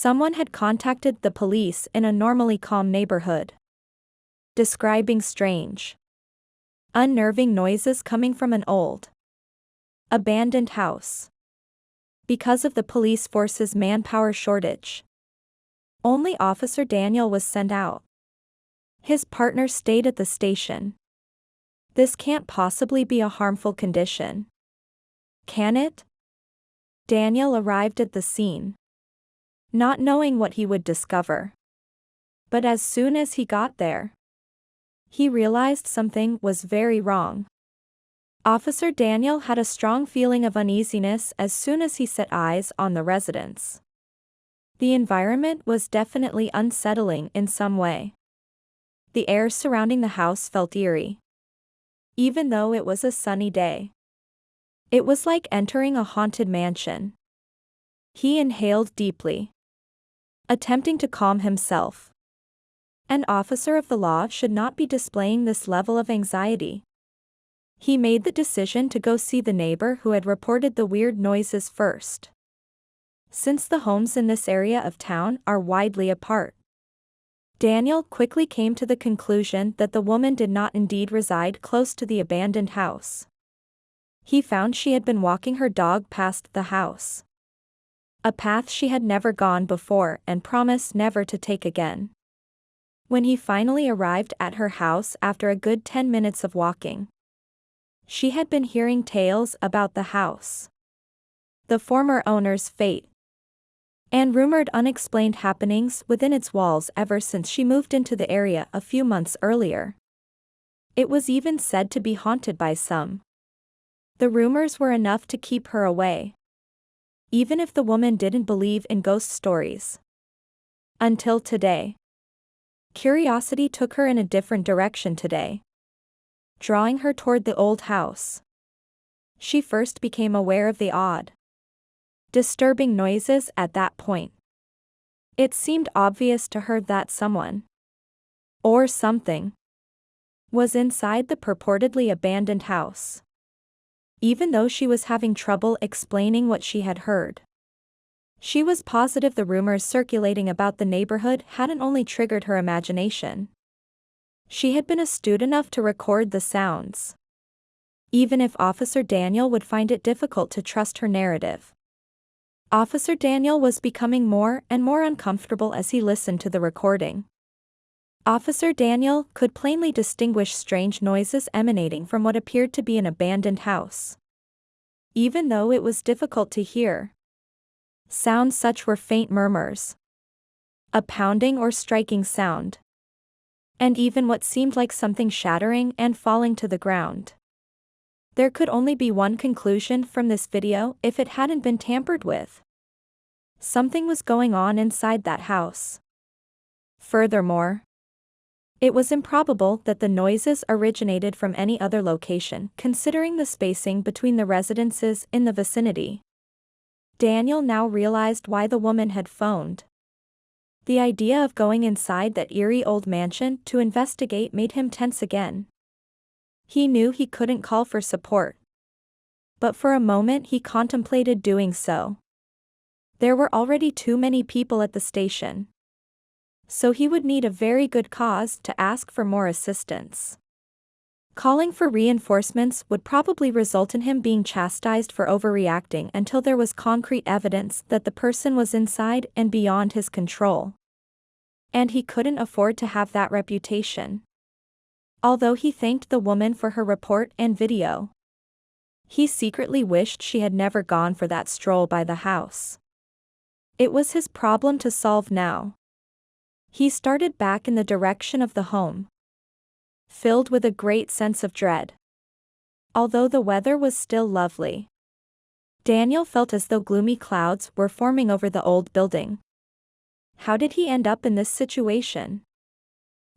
Someone had contacted the police in a normally calm neighborhood, describing strange, unnerving noises coming from an old, abandoned house. Because of the police force's manpower shortage, only Officer Daniel was sent out. His partner stayed at the station. This can't possibly be a harmful condition, can it? Daniel arrived at the scene, not knowing what he would discover. But as soon as he got there, he realized something was very wrong. Officer Daniel had a strong feeling of uneasiness as soon as he set eyes on the residence. The environment was definitely unsettling in some way. The air surrounding the house felt eerie, even though it was a sunny day. It was like entering a haunted mansion. He inhaled deeply, attempting to calm himself. An officer of the law should not be displaying this level of anxiety. He made the decision to go see the neighbor who had reported the weird noises first, since the homes in this area of town are widely apart. Daniel quickly came to the conclusion that the woman did not indeed reside close to the abandoned house. He found she had been walking her dog past the house, a path she had never gone before and promised never to take again. When he finally arrived at her house after a good 10 minutes of walking, she had been hearing tales about the house, the former owner's fate, and rumored unexplained happenings within its walls ever since she moved into the area a few months earlier. It was even said to be haunted by some. The rumors were enough to keep her away, even if the woman didn't believe in ghost stories. Until today. Curiosity took her in a different direction today, drawing her toward the old house. She first became aware of the odd, disturbing noises at that point. It seemed obvious to her that someone, or something, was inside the purportedly abandoned house, even though she was having trouble explaining what she had heard. She was positive the rumors circulating about the neighborhood hadn't only triggered her imagination. She had been astute enough to record the sounds, even if Officer Daniel would find it difficult to trust her narrative. Officer Daniel was becoming more and more uncomfortable as he listened to the recording. Officer Daniel could plainly distinguish strange noises emanating from what appeared to be an abandoned house, even though it was difficult to hear. Sounds such were faint murmurs, a pounding or striking sound, and even what seemed like something shattering and falling to the ground. There could only be one conclusion from this video if it hadn't been tampered with. Something was going on inside that house. Furthermore, it was improbable that the noises originated from any other location, considering the spacing between the residences in the vicinity. Daniel now realized why the woman had phoned. The idea of going inside that eerie old mansion to investigate made him tense again. He knew he couldn't call for support, but for a moment he contemplated doing so. There were already too many people at the station, so he would need a very good cause to ask for more assistance. Calling for reinforcements would probably result in him being chastised for overreacting until there was concrete evidence that the person was inside and beyond his control. And he couldn't afford to have that reputation. Although he thanked the woman for her report and video, he secretly wished she had never gone for that stroll by the house. It was his problem to solve now. He started back in the direction of the home, filled with a great sense of dread. Although the weather was still lovely, Daniel felt as though gloomy clouds were forming over the old building. How did he end up in this situation?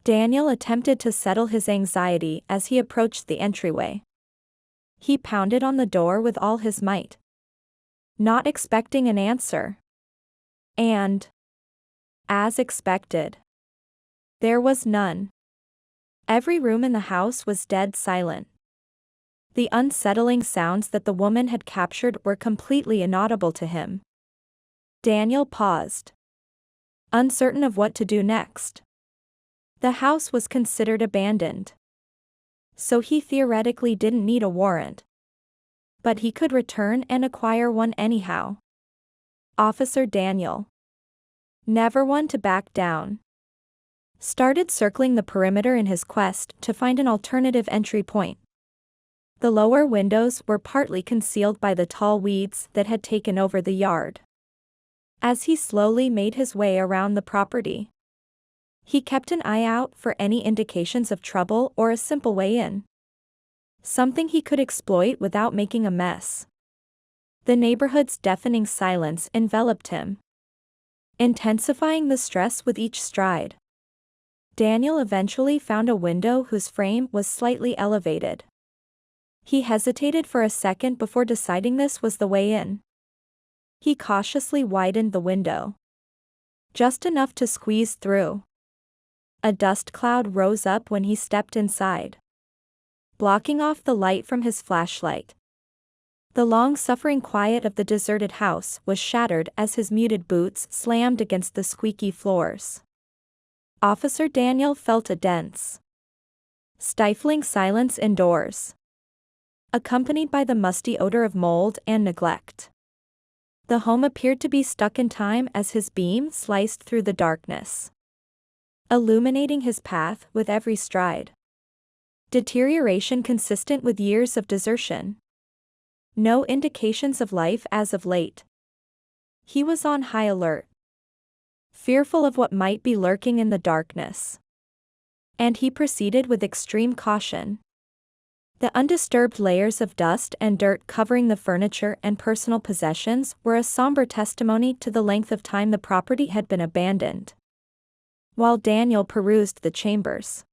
Daniel attempted to settle his anxiety as he approached the entryway. He pounded on the door with all his might, not expecting an answer. And, as expected, there was none. Every room in the house was dead silent. The unsettling sounds that the woman had captured were completely inaudible to him. Daniel paused, uncertain of what to do next. The house was considered abandoned, so he theoretically didn't need a warrant. But he could return and acquire one anyhow. Officer Daniel, never one to back down, started circling the perimeter in his quest to find an alternative entry point. The lower windows were partly concealed by the tall weeds that had taken over the yard. As he slowly made his way around the property, he kept an eye out for any indications of trouble or a simple way in. Something he could exploit without making a mess. The neighborhood's deafening silence enveloped him, intensifying the stress with each stride. Daniel eventually found a window whose frame was slightly elevated. He hesitated for a second before deciding this was the way in. He cautiously widened the window, just enough to squeeze through. A dust cloud rose up when he stepped inside, blocking off the light from his flashlight. The long-suffering quiet of the deserted house was shattered as his muted boots slammed against the squeaky floors. Officer Daniel felt a dense, stifling silence indoors, accompanied by the musty odor of mold and neglect. The home appeared to be stuck in time as his beam sliced through the darkness, illuminating his path with every stride. Deterioration consistent with years of desertion. No indications of life as of late. He was on high alert, fearful of what might be lurking in the darkness. And he proceeded with extreme caution. The undisturbed layers of dust and dirt covering the furniture and personal possessions were a somber testimony to the length of time the property had been abandoned. While Daniel perused the chambers,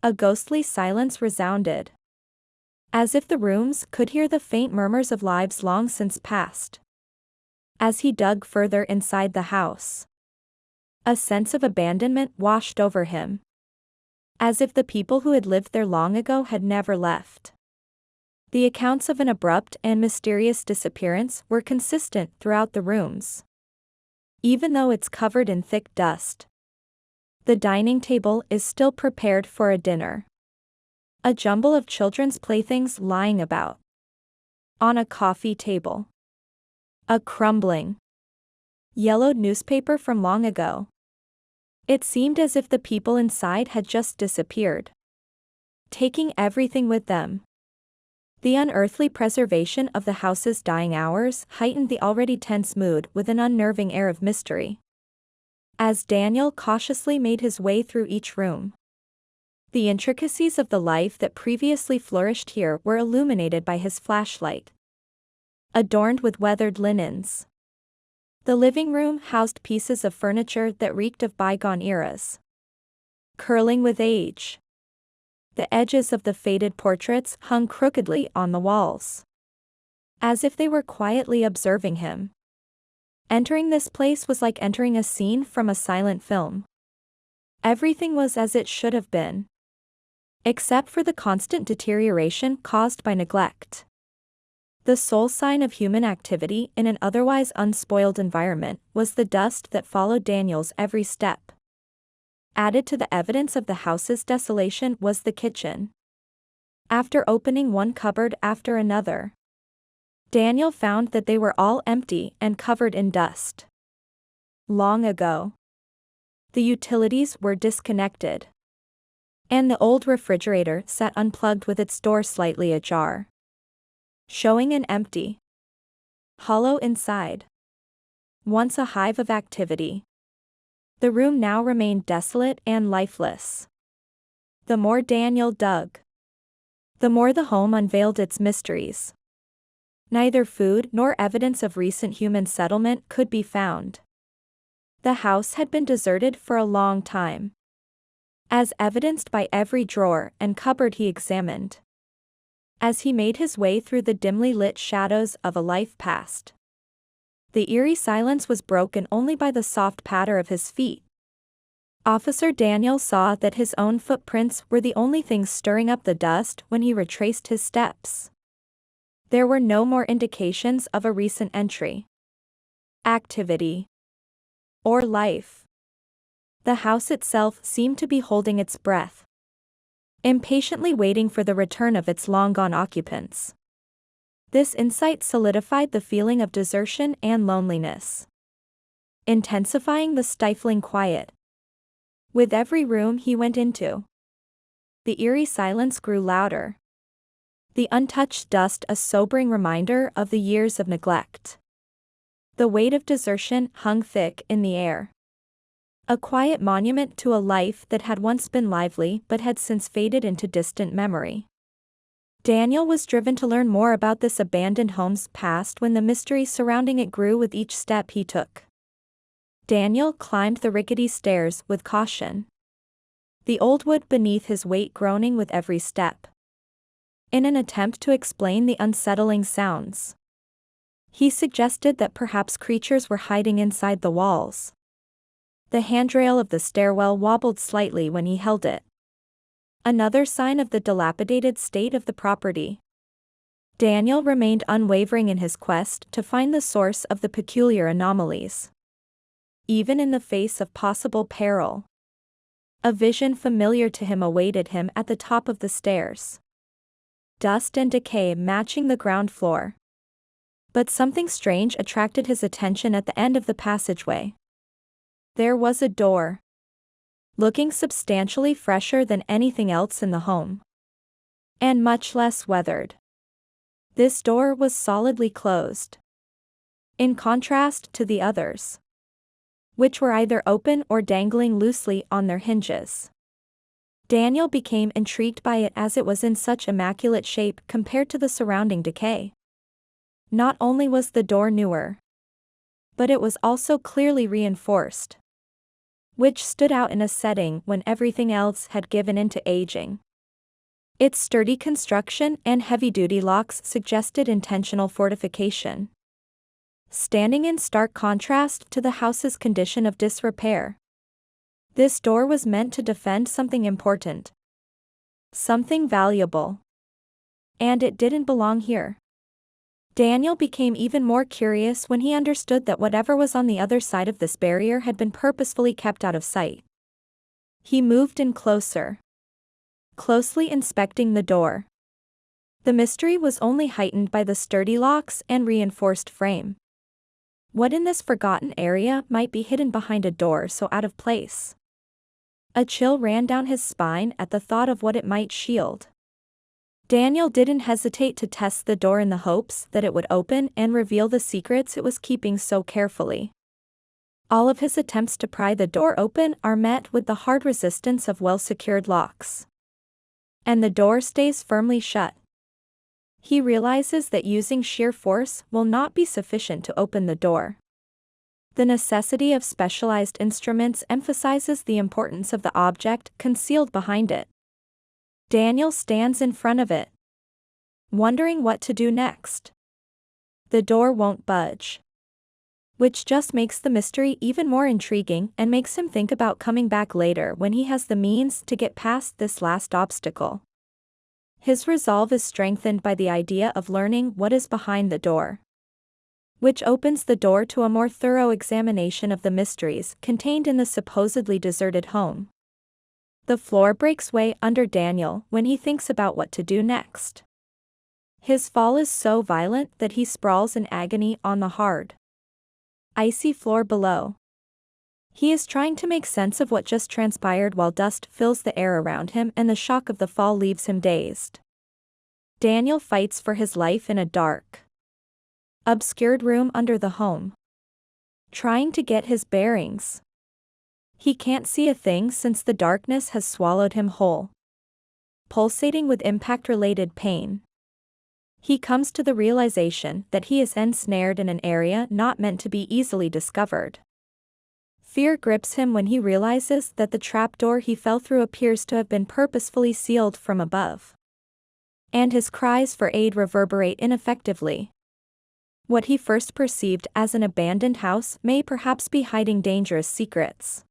a ghostly silence resounded, as if the rooms could hear the faint murmurs of lives long since past. As he dug further inside the house, a sense of abandonment washed over him, as if the people who had lived there long ago had never left. The accounts of an abrupt and mysterious disappearance were consistent throughout the rooms, even though it's covered in thick dust. The dining table is still prepared for a dinner. A jumble of children's playthings lying about. On a coffee table, a crumbling, yellowed newspaper from long ago. It seemed as if the people inside had just disappeared, taking everything with them. The unearthly preservation of the house's dying hours heightened the already tense mood with an unnerving air of mystery. As Daniel cautiously made his way through each room, the intricacies of the life that previously flourished here were illuminated by his flashlight. Adorned with weathered linens, the living room housed pieces of furniture that reeked of bygone eras, curling with age. The edges of the faded portraits hung crookedly on the walls, as if they were quietly observing him. Entering this place was like entering a scene from a silent film. Everything was as it should have been, except for the constant deterioration caused by neglect. The sole sign of human activity in an otherwise unspoiled environment was the dust that followed Daniel's every step. Added to the evidence of the house's desolation was the kitchen. After opening one cupboard after another, Daniel found that they were all empty and covered in dust. Long ago, the utilities were disconnected, and the old refrigerator sat unplugged with its door slightly ajar, showing an empty, hollow inside. Once a hive of activity, the room now remained desolate and lifeless. The more Daniel dug, the more the home unveiled its mysteries. Neither food nor evidence of recent human settlement could be found. The house had been deserted for a long time, as evidenced by every drawer and cupboard he examined. As he made his way through the dimly lit shadows of a life past, the eerie silence was broken only by the soft patter of his feet. Officer Daniel saw that his own footprints were the only things stirring up the dust when he retraced his steps. There were no more indications of a recent entry, activity, or life. The house itself seemed to be holding its breath, impatiently waiting for the return of its long-gone occupants. This insight solidified the feeling of desertion and loneliness, intensifying the stifling quiet. With every room he went into, the eerie silence grew louder, the untouched dust a sobering reminder of the years of neglect. The weight of desertion hung thick in the air, a quiet monument to a life that had once been lively but had since faded into distant memory. Daniel was driven to learn more about this abandoned home's past when the mystery surrounding it grew with each step he took. Daniel climbed the rickety stairs with caution, the old wood beneath his weight groaning with every step. In an attempt to explain the unsettling sounds, he suggested that perhaps creatures were hiding inside the walls. The handrail of the stairwell wobbled slightly when he held it, another sign of the dilapidated state of the property. Daniel remained unwavering in his quest to find the source of the peculiar anomalies. Even in the face of possible peril, a vision familiar to him awaited him at the top of the stairs. Dust and decay matching the ground floor. But something strange attracted his attention at the end of the passageway. There was a door, looking substantially fresher than anything else in the home, and much less weathered. This door was solidly closed, in contrast to the others, which were either open or dangling loosely on their hinges. Daniel became intrigued by it as it was in such immaculate shape compared to the surrounding decay. Not only was the door newer, but it was also clearly reinforced, which stood out in a setting when everything else had given in to aging. Its sturdy construction and heavy-duty locks suggested intentional fortification, standing in stark contrast to the house's condition of disrepair. This door was meant to defend something important, something valuable, and it didn't belong here. Daniel became even more curious when he understood that whatever was on the other side of this barrier had been purposefully kept out of sight. He moved in closer, closely inspecting the door. The mystery was only heightened by the sturdy locks and reinforced frame. What in this forgotten area might be hidden behind a door so out of place? A chill ran down his spine at the thought of what it might shield. Daniel didn't hesitate to test the door in the hopes that it would open and reveal the secrets it was keeping so carefully. All of his attempts to pry the door open are met with the hard resistance of well-secured locks, and the door stays firmly shut. He realizes that using sheer force will not be sufficient to open the door. The necessity of specialized instruments emphasizes the importance of the object concealed behind it. Daniel stands in front of it, wondering what to do next. The door won't budge, which just makes the mystery even more intriguing and makes him think about coming back later when he has the means to get past this last obstacle. His resolve is strengthened by the idea of learning what is behind the door, which opens the door to a more thorough examination of the mysteries contained in the supposedly deserted home. The floor breaks way under Daniel when he thinks about what to do next. His fall is so violent that he sprawls in agony on the hard, icy floor below. He is trying to make sense of what just transpired while dust fills the air around him and the shock of the fall leaves him dazed. Daniel fights for his life in a dark, obscured room under the home, trying to get his bearings. He can't see a thing since the darkness has swallowed him whole. Pulsating with impact-related pain, he comes to the realization that he is ensnared in an area not meant to be easily discovered. Fear grips him when he realizes that the trapdoor he fell through appears to have been purposefully sealed from above, and his cries for aid reverberate ineffectively. What he first perceived as an abandoned house may perhaps be hiding dangerous secrets,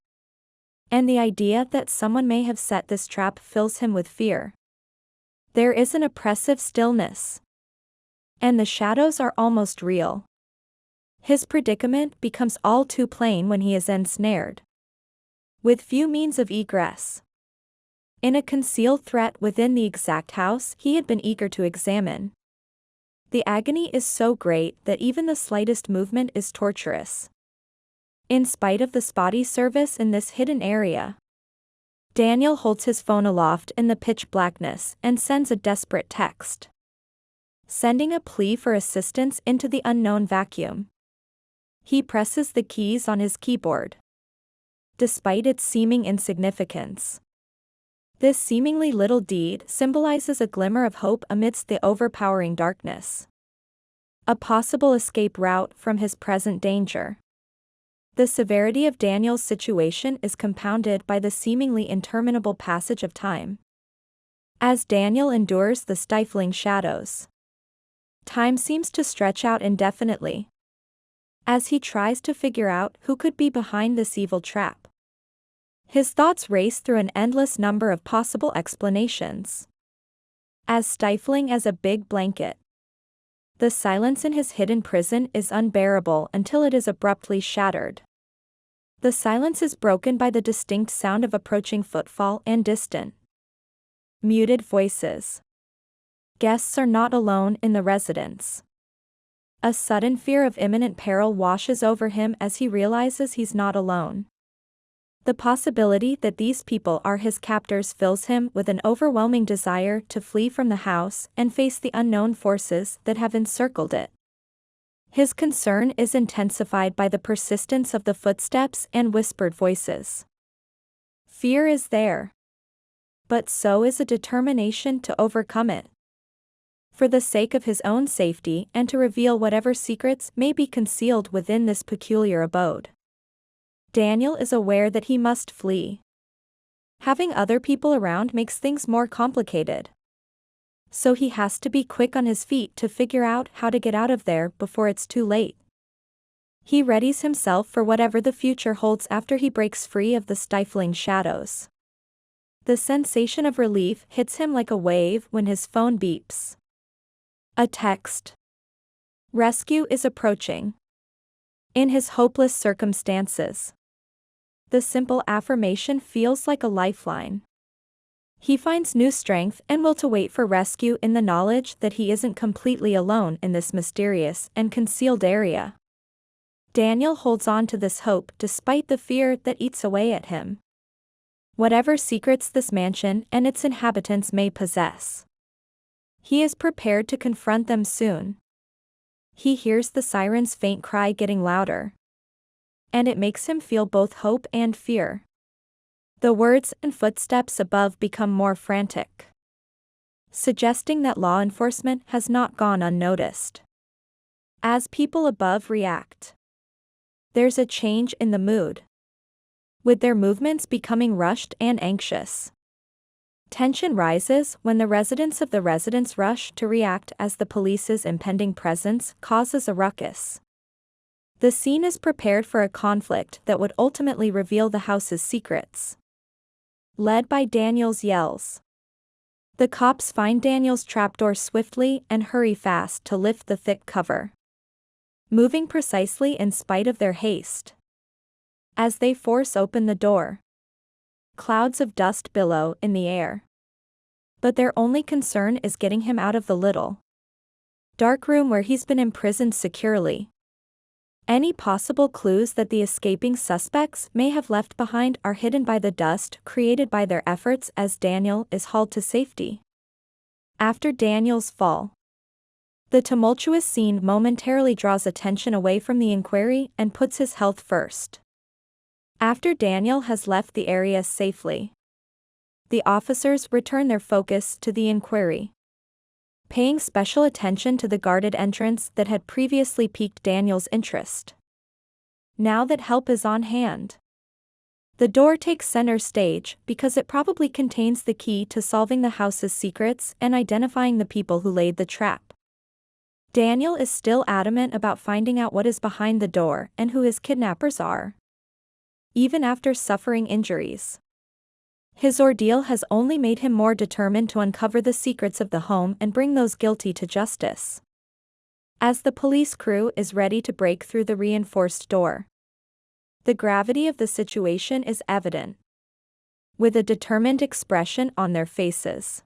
and the idea that someone may have set this trap fills him with fear. There is an oppressive stillness, and the shadows are almost real. His predicament becomes all too plain when he is ensnared. with few means of egress. In a concealed threat within the exact house he had been eager to examine. The agony is so great that even the slightest movement is torturous. In spite of the spotty service in this hidden area, Daniel holds his phone aloft in the pitch blackness and sends a desperate text, sending a plea for assistance into the unknown vacuum. He presses the keys on his keyboard. Despite its seeming insignificance, this seemingly little deed symbolizes a glimmer of hope amidst the overpowering darkness. A possible escape route from his present danger. The severity of Daniel's situation is compounded by the seemingly interminable passage of time. As Daniel endures the stifling shadows, time seems to stretch out indefinitely. As he tries to figure out who could be behind this evil trap, his thoughts race through an endless number of possible explanations. As stifling as a big blanket, the silence in his hidden prison is unbearable until it is abruptly shattered. The silence is broken by the distinct sound of approaching footfall and distant, muted voices. Guests are not alone in the residence. A sudden fear of imminent peril washes over him as he realizes he's not alone. The possibility that these people are his captors fills him with an overwhelming desire to flee from the house and face the unknown forces that have encircled it. His concern is intensified by the persistence of the footsteps and whispered voices. Fear is there, but so is a determination to overcome it. For the sake of his own safety and to reveal whatever secrets may be concealed within this peculiar abode, Daniel is aware that he must flee. Having other people around makes things more complicated, so he has to be quick on his feet to figure out how to get out of there before it's too late. He readies himself for whatever the future holds after he breaks free of the stifling shadows. The sensation of relief hits him like a wave when his phone beeps. A text. Rescue is approaching. In his hopeless circumstances, the simple affirmation feels like a lifeline. He finds new strength and will to wait for rescue in the knowledge that he isn't completely alone in this mysterious and concealed area. Daniel holds on to this hope despite the fear that eats away at him. Whatever secrets this mansion and its inhabitants may possess, he is prepared to confront them soon. He hears the siren's faint cry getting louder, and it makes him feel both hope and fear. The words and footsteps above become more frantic, suggesting that law enforcement has not gone unnoticed. As people above react, there's a change in the mood, with their movements becoming rushed and anxious. Tension rises when the residents of the residence rush to react as the police's impending presence causes a ruckus. The scene is prepared for a conflict that would ultimately reveal the house's secrets. Led by Daniel's yells, the cops find Daniel's trapdoor swiftly and hurry fast to lift the thick cover, moving precisely in spite of their haste. As they force open the door, clouds of dust billow in the air. But their only concern is getting him out of the little, dark room where he's been imprisoned securely. Any possible clues that the escaping suspects may have left behind are hidden by the dust created by their efforts as Daniel is hauled to safety. After Daniel's fall, the tumultuous scene momentarily draws attention away from the inquiry and puts his health first. After Daniel has left the area safely, the officers return their focus to the inquiry, paying special attention to the guarded entrance that had previously piqued Daniel's interest. Now that help is on hand, the door takes center stage because it probably contains the key to solving the house's secrets and identifying the people who laid the trap. Daniel is still adamant about finding out what is behind the door and who his kidnappers are. Even after suffering injuries, his ordeal has only made him more determined to uncover the secrets of the home and bring those guilty to justice. As the police crew is ready to break through the reinforced door, The gravity of the situation is evident, with a determined expression on their faces.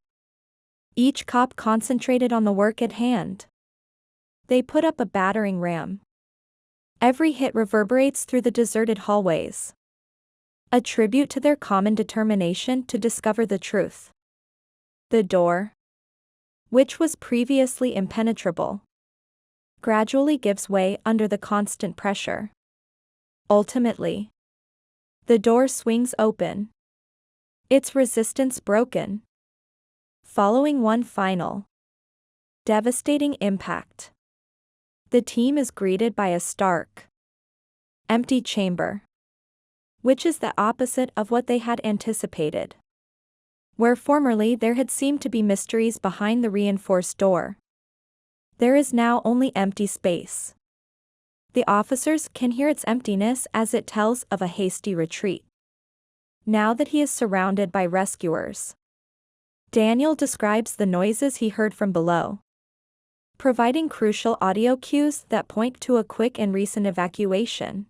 Each cop concentrated on the work at hand. They put up a battering ram. Every hit reverberates through the deserted hallways, a tribute to their common determination to discover the truth. The door, which was previously impenetrable, gradually gives way under the constant pressure. Ultimately, the door swings open, its resistance broken. Following one final, devastating impact, the team is greeted by a stark, empty chamber, which is the opposite of what they had anticipated. Where formerly there had seemed to be mysteries behind the reinforced door, there is now only empty space. The officers can hear its emptiness as it tells of a hasty retreat. Now that he is surrounded by rescuers, Daniel describes the noises he heard from below, providing crucial audio cues that point to a quick and recent evacuation.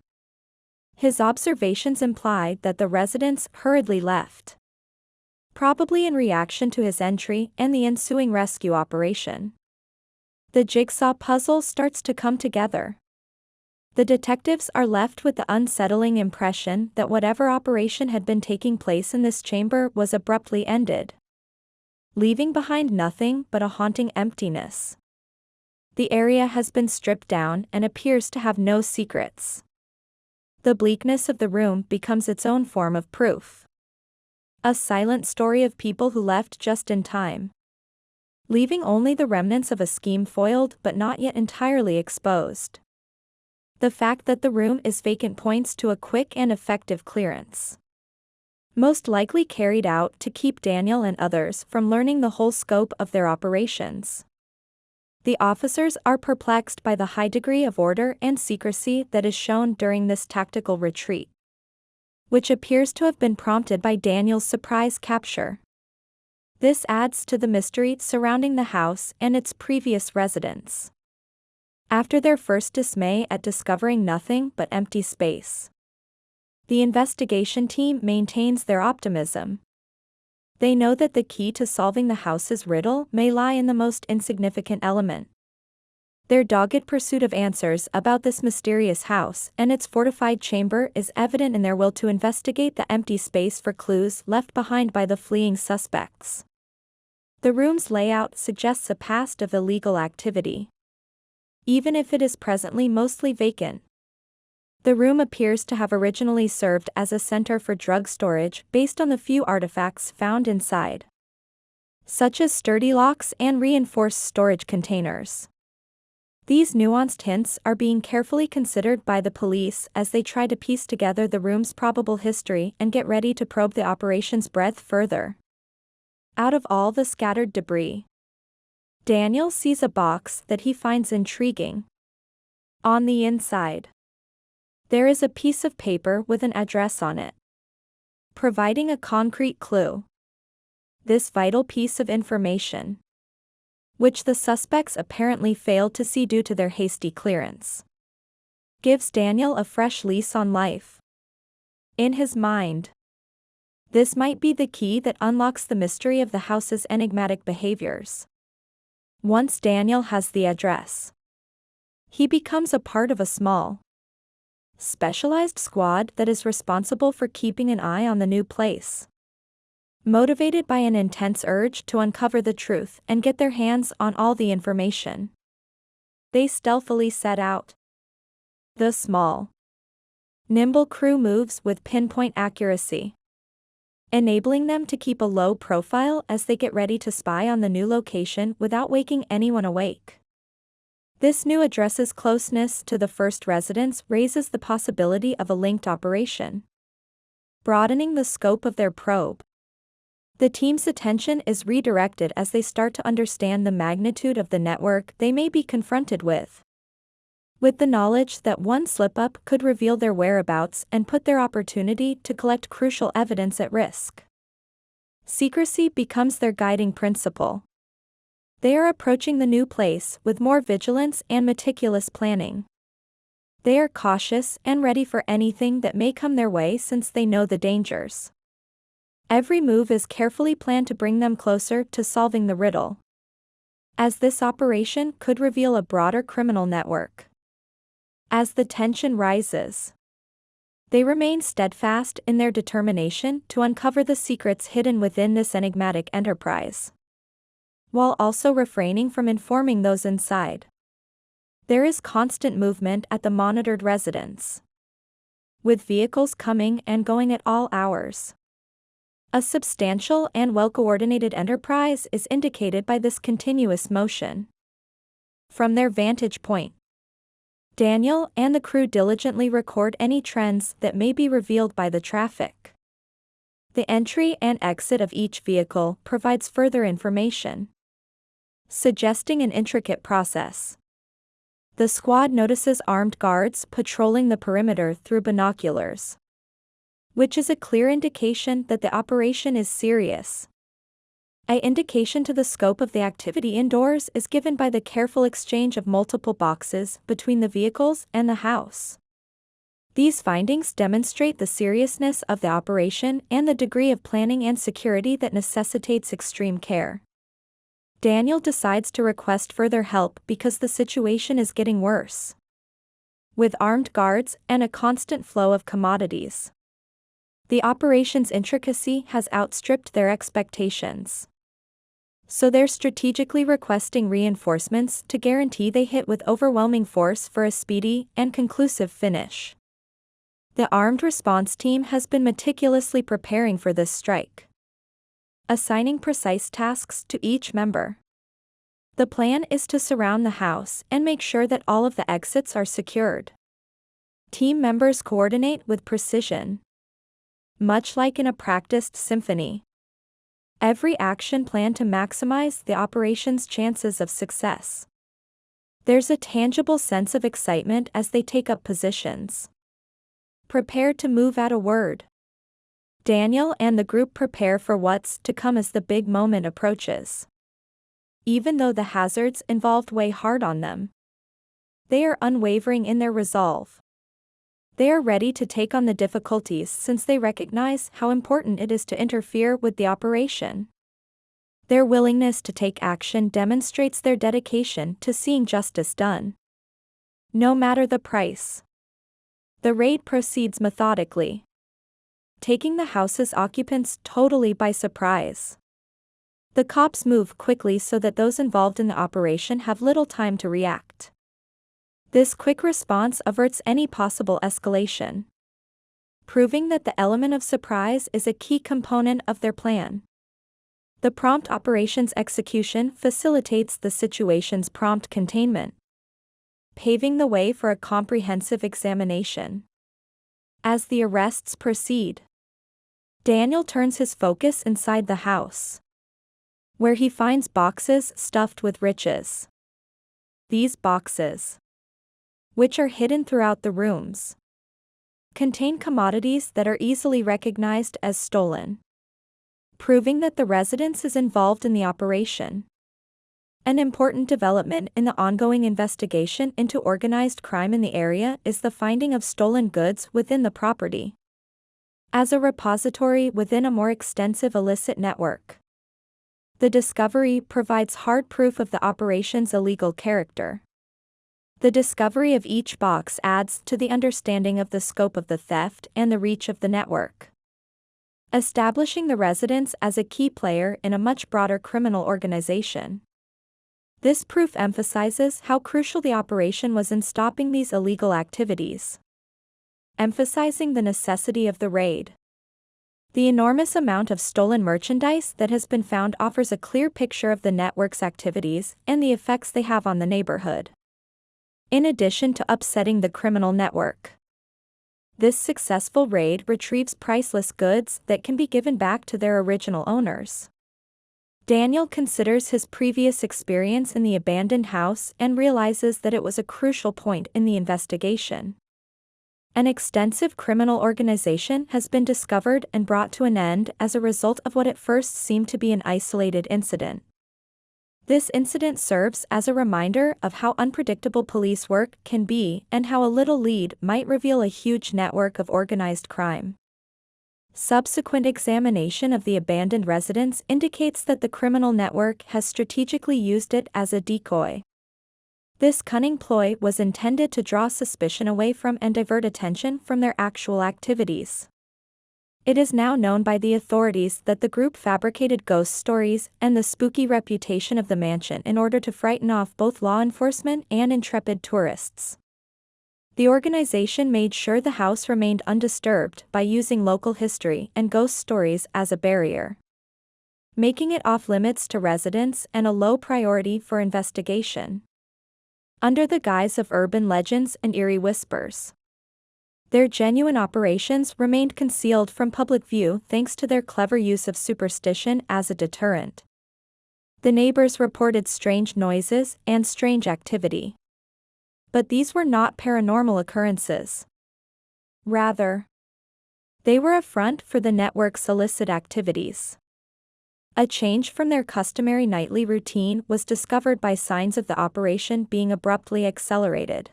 His observations imply that the residents hurriedly left, probably in reaction to his entry and the ensuing rescue operation. The jigsaw puzzle starts to come together. The detectives are left with the unsettling impression that whatever operation had been taking place in this chamber was abruptly ended, leaving behind nothing but a haunting emptiness. The area has been stripped down and appears to have no secrets. The bleakness of the room becomes its own form of proof. A silent story of people who left just in time, leaving only the remnants of a scheme foiled but not yet entirely exposed. The fact that the room is vacant points to a quick and effective clearance, most likely carried out to keep Daniel and others from learning the whole scope of their operations. The officers are perplexed by the high degree of order and secrecy that is shown during this tactical retreat, which appears to have been prompted by Daniel's surprise capture. This adds to the mystery surrounding the house and its previous residents. After their first dismay at discovering nothing but empty space, the investigation team maintains their optimism. They know that the key to solving the house's riddle may lie in the most insignificant element. Their dogged pursuit of answers about this mysterious house and its fortified chamber is evident in their will to investigate the empty space for clues left behind by the fleeing suspects. The room's layout suggests a past of illegal activity, even if it is presently mostly vacant. The room appears to have originally served as a center for drug storage based on the few artifacts found inside, such as sturdy locks and reinforced storage containers. These nuanced hints are being carefully considered by the police as they try to piece together the room's probable history and get ready to probe the operation's breadth further. Out of all the scattered debris, Daniel sees a box that he finds intriguing. On the inside, there is a piece of paper with an address on it, providing a concrete clue. This vital piece of information, which the suspects apparently failed to see due to their hasty clearance, gives Daniel a fresh lease on life. In his mind, this might be the key that unlocks the mystery of the house's enigmatic behaviors. Once Daniel has the address, he becomes a part of a small, specialized squad that is responsible for keeping an eye on the new place. Motivated by an intense urge to uncover the truth and get their hands on all the information, they stealthily set out. The small, nimble crew moves with pinpoint accuracy, enabling them to keep a low profile as they get ready to spy on the new location without waking anyone awake. This new address's closeness to the first residence raises the possibility of a linked operation, broadening the scope of their probe. The team's attention is redirected as they start to understand the magnitude of the network they may be confronted with. With the knowledge that one slip-up could reveal their whereabouts and put their opportunity to collect crucial evidence at risk, secrecy becomes their guiding principle. They are approaching the new place with more vigilance and meticulous planning. They are cautious and ready for anything that may come their way since they know the dangers. Every move is carefully planned to bring them closer to solving the riddle, as this operation could reveal a broader criminal network. As the tension rises, they remain steadfast in their determination to uncover the secrets hidden within this enigmatic enterprise, while also refraining from informing those inside. There is constant movement at the monitored residence, with vehicles coming and going at all hours. A substantial and well-coordinated enterprise is indicated by this continuous motion. From their vantage point, Daniel and the crew diligently record any trends that may be revealed by the traffic. The entry and exit of each vehicle provides further information, suggesting an intricate process. The squad notices armed guards patrolling the perimeter through binoculars, which is a clear indication that the operation is serious. An indication to the scope of the activity indoors is given by the careful exchange of multiple boxes between the vehicles and the house. These findings demonstrate the seriousness of the operation and the degree of planning and security that necessitates extreme care. Daniel decides to request further help because the situation is getting worse, with armed guards and a constant flow of commodities. The operation's intricacy has outstripped their expectations, so they're strategically requesting reinforcements to guarantee they hit with overwhelming force for a speedy and conclusive finish. The armed response team has been meticulously preparing for this strike, assigning precise tasks to each member. The plan is to surround the house and make sure that all of the exits are secured. Team members coordinate with precision, much like in a practiced symphony. Every action planned to maximize the operation's chances of success. There's a tangible sense of excitement as they take up positions, prepared to move at a word. Daniel and the group prepare for what's to come as the big moment approaches. Even though the hazards involved weigh hard on them, they are unwavering in their resolve. They are ready to take on the difficulties since they recognize how important it is to interfere with the operation. Their willingness to take action demonstrates their dedication to seeing justice done, no matter the price. The raid proceeds methodically, taking the house's occupants totally by surprise. The cops move quickly so that those involved in the operation have little time to react. This quick response averts any possible escalation, proving that the element of surprise is a key component of their plan. The prompt operations execution facilitates the situation's prompt containment, paving the way for a comprehensive examination. As the arrests proceed, Daniel turns his focus inside the house, where he finds boxes stuffed with riches. These boxes, which are hidden throughout the rooms, contain commodities that are easily recognized as stolen, proving that the residence is involved in the operation. An important development in the ongoing investigation into organized crime in the area is the finding of stolen goods within the property, as a repository within a more extensive illicit network. The discovery provides hard proof of the operation's illegal character. The discovery of each box adds to the understanding of the scope of the theft and the reach of the network, establishing the residence as a key player in a much broader criminal organization. This proof emphasizes how crucial the operation was in stopping these illegal activities, emphasizing the necessity of the raid. The enormous amount of stolen merchandise that has been found offers a clear picture of the network's activities and the effects they have on the neighborhood. In addition to upsetting the criminal network, this successful raid retrieves priceless goods that can be given back to their original owners. Daniel considers his previous experience in the abandoned house and realizes that it was a crucial point in the investigation. An extensive criminal organization has been discovered and brought to an end as a result of what at first seemed to be an isolated incident. This incident serves as a reminder of how unpredictable police work can be and how a little lead might reveal a huge network of organized crime. Subsequent examination of the abandoned residence indicates that the criminal network has strategically used it as a decoy. This cunning ploy was intended to draw suspicion away from and divert attention from their actual activities. It is now known by the authorities that the group fabricated ghost stories and the spooky reputation of the mansion in order to frighten off both law enforcement and intrepid tourists. The organization made sure the house remained undisturbed by using local history and ghost stories as a barrier, making it off-limits to residents and a low priority for investigation. Under the guise of urban legends and eerie whispers, their genuine operations remained concealed from public view thanks to their clever use of superstition as a deterrent. The neighbors reported strange noises and strange activity. But these were not paranormal occurrences. Rather, they were a front for the network's illicit activities. A change from their customary nightly routine was discovered by signs of the operation being abruptly accelerated.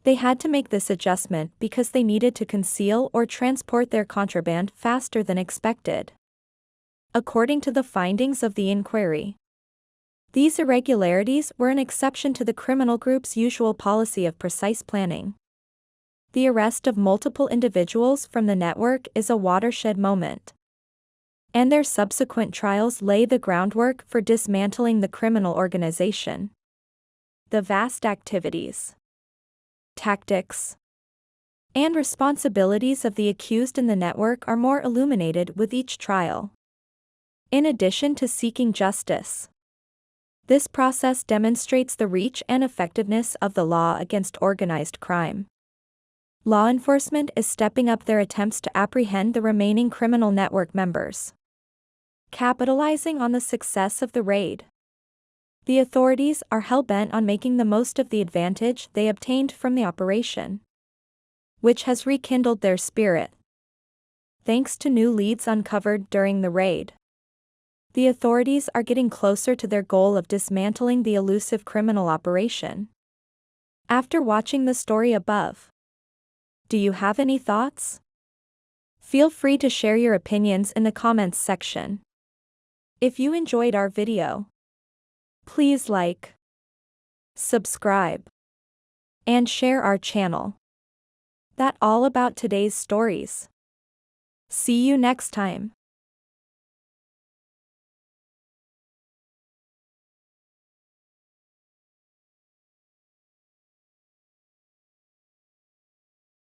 They had to make this adjustment because they needed to conceal or transport their contraband faster than expected. According to the findings of the inquiry, these irregularities were an exception to the criminal group's usual policy of precise planning. The arrest of multiple individuals from the network is a watershed moment, and their subsequent trials lay the groundwork for dismantling the criminal organization. The vast activities, tactics, and responsibilities of the accused in the network are more illuminated with each trial. In addition to seeking justice, this process demonstrates the reach and effectiveness of the law against organized crime. Law enforcement is stepping up their attempts to apprehend the remaining criminal network members, capitalizing on the success of the raid. The authorities are hell-bent on making the most of the advantage they obtained from the operation, which has rekindled their spirit. Thanks to new leads uncovered during the raid, the authorities are getting closer to their goal of dismantling the elusive criminal operation. After watching the story above, do you have any thoughts? Feel free to share your opinions in the comments section. If you enjoyed our video, please like, subscribe, and share our channel. That's all about today's stories. See you next time.